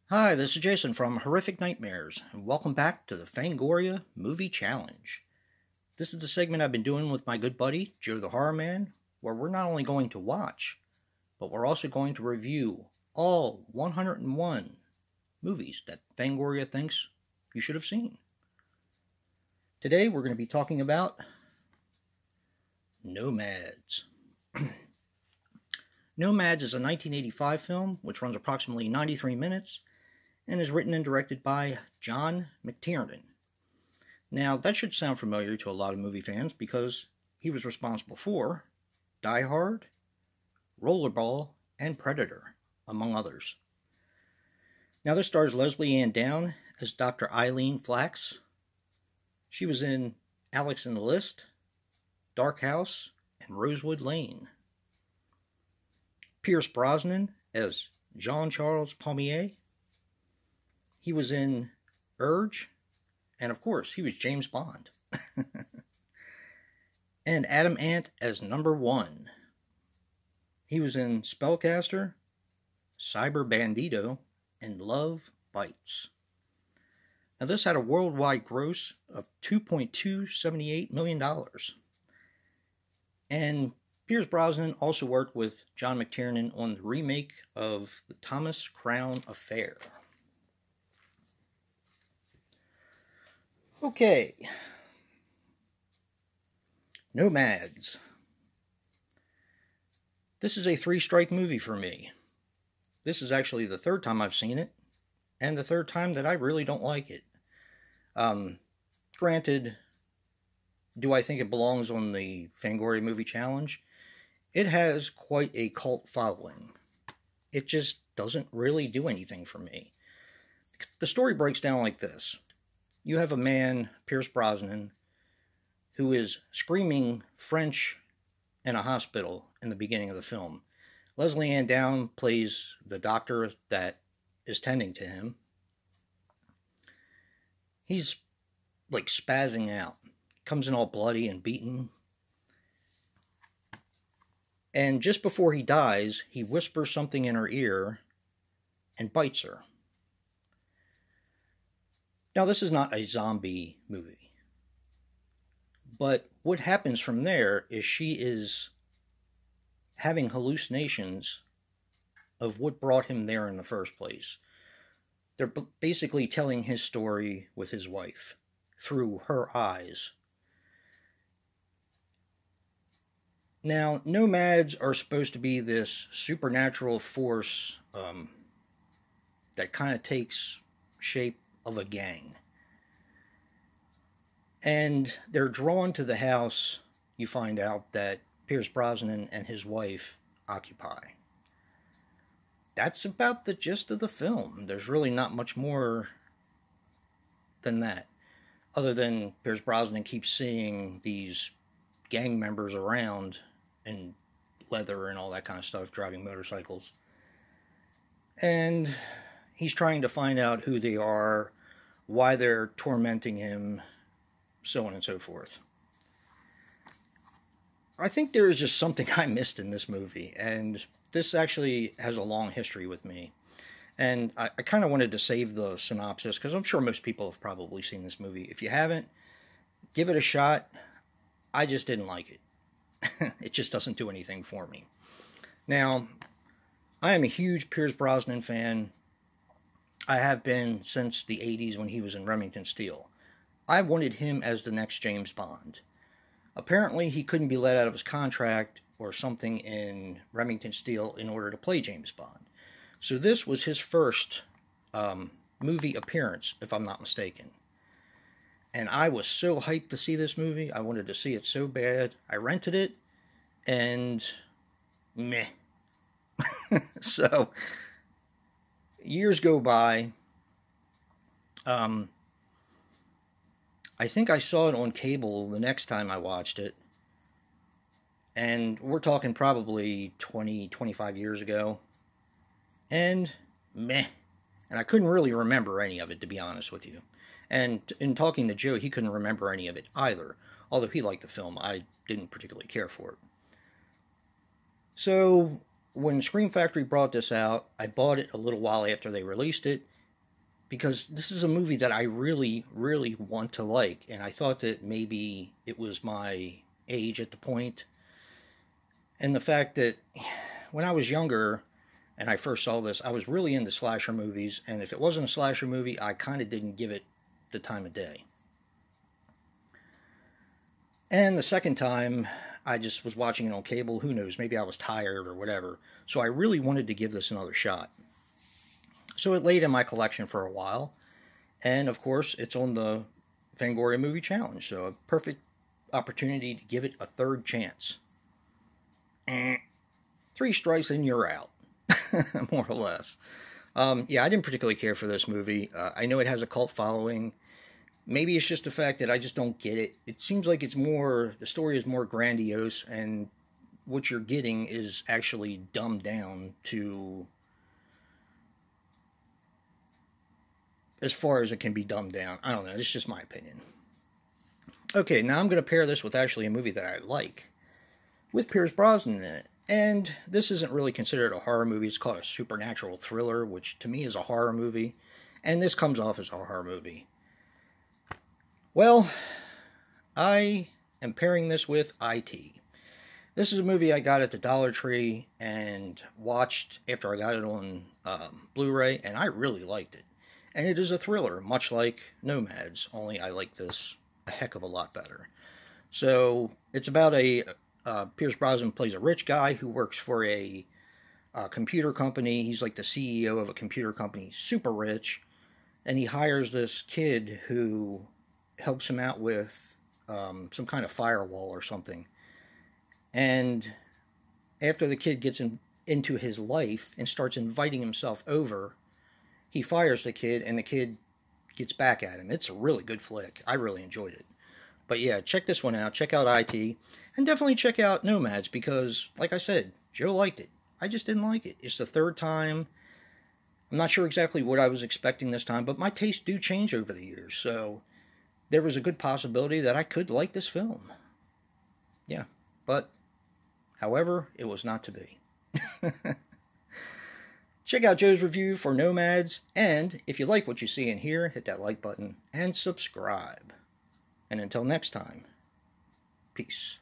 Hi, this is Jason from Horrific Nightmares, and welcome back to the Fangoria Movie Challenge. This is the segment I've been doing with my good buddy, Joe the Horror Man, where we're not only going to watch, but we're also going to review all 101 movies that Fangoria thinks you should have seen. Today we're going to be talking about Nomads. Nomads is a 1985 film which runs approximately 93 minutes and is written and directed by John McTiernan. Now, that should sound familiar to a lot of movie fans because he was responsible for Die Hard, Rollerball, and Predator, among others. Now, this stars Leslie Ann Down as Dr. Eileen Flax. She was in Alex and the List, Dark House, and Rosewood Lane. Pierce Brosnan as Jean-Charles Pommier. He was in Urge, and of course, he was James Bond. And Adam Ant as Number One. He was in Spellcaster, Cyber Bandito, and Love Bites. Now, this had a worldwide gross of $2.278 million. And Pierce Brosnan also worked with John McTiernan on the remake of The Thomas Crown Affair. Okay. Nomads. This is a three-strike movie for me. This is actually the third time I've seen it, and the third time that I really don't like it. Granted, do I think it belongs on the Fangoria Movie Challenge? It has quite a cult following. It just doesn't really do anything for me. The story breaks down like this. You have a man, Pierce Brosnan, who is screaming French in a hospital in the beginning of the film. Leslie Ann Down plays the doctor that is tending to him. He's like spazzing out. Comes in all bloody and beaten. And just before he dies, he whispers something in her ear and bites her. Now, this is not a zombie movie. But what happens from there is she is having hallucinations of what brought him there in the first place. They're basically telling his story with his wife through her eyes. Now, nomads are supposed to be this supernatural force that kind of takes shape of a gang. And they're drawn to the house, you find out, that Pierce Brosnan and his wife occupy. That's about the gist of the film. There's really not much more than that, other than Pierce Brosnan keeps seeing these gang members around in leather and all that kind of stuff, driving motorcycles. And he's trying to find out who they are, why they're tormenting him, so on and so forth. I think there is just something I missed in this movie, and this actually has a long history with me. And I kind of wanted to save the synopsis, because I'm sure most people have probably seen this movie. If you haven't, give it a shot. I just didn't like it. It just doesn't do anything for me. Now, I am a huge Pierce Brosnan fan. I have been since the 80s when he was in Remington Steele. I wanted him as the next James Bond. Apparently, he couldn't be let out of his contract or something in Remington Steele in order to play James Bond. So this was his first movie appearance, if I'm not mistaken. And I was so hyped to see this movie. I wanted to see it so bad. I rented it, and meh. So, years go by. I think I saw it on cable the next time I watched it. And we're talking probably 20, 25 years ago. And meh. And I couldn't really remember any of it, to be honest with you. And in talking to Joe, he couldn't remember any of it either. Although he liked the film, I didn't particularly care for it. So, when Scream Factory brought this out, I bought it a little while after they released it, because this is a movie that I really, really want to like, and I thought that maybe it was my age at the point, and the fact that when I was younger and I first saw this, I was really into slasher movies, and if it wasn't a slasher movie, I kind of didn't give it the time of day. And the second time, I just was watching it on cable. Who knows, maybe I was tired or whatever. So I really wanted to give this another shot. So it laid in my collection for a while. And of course, it's on the Fangoria Movie Challenge. So a perfect opportunity to give it a third chance. 3 strikes and you're out. More or less. Yeah, I didn't particularly care for this movie. I know it has a cult following. Maybe it's just the fact that I just don't get it. It seems like it's more, the story is more grandiose, and what you're getting is actually dumbed down to as far as it can be dumbed down. I don't know, it's just my opinion. Okay, now I'm going to pair this with actually a movie that I like, with Pierce Brosnan in it. And this isn't really considered a horror movie. It's called a supernatural thriller, which to me is a horror movie. And this comes off as a horror movie. Well, I am pairing this with IT. This is a movie I got at the Dollar Tree and watched after I got it on Blu-ray, and I really liked it. And it is a thriller, much like Nomads, only I like this a heck of a lot better. So, it's about Pierce Brosnan plays a rich guy who works for a computer company. He's like the CEO of a computer company, super rich, and he hires this kid who helps him out with some kind of firewall or something. And after the kid gets into his life and starts inviting himself over, he fires the kid, and the kid gets back at him. It's a really good flick. I really enjoyed it. But yeah, check this one out. Check out IT. And definitely check out Nomads, because, like I said, Joe liked it. I just didn't like it. It's the third time. I'm not sure exactly what I was expecting this time, but my tastes do change over the years, so there was a good possibility that I could like this film. Yeah, but, however, it was not to be. Check out Joe's review for Nomads, and if you like what you see and hear, hit that like button and subscribe. And until next time, peace.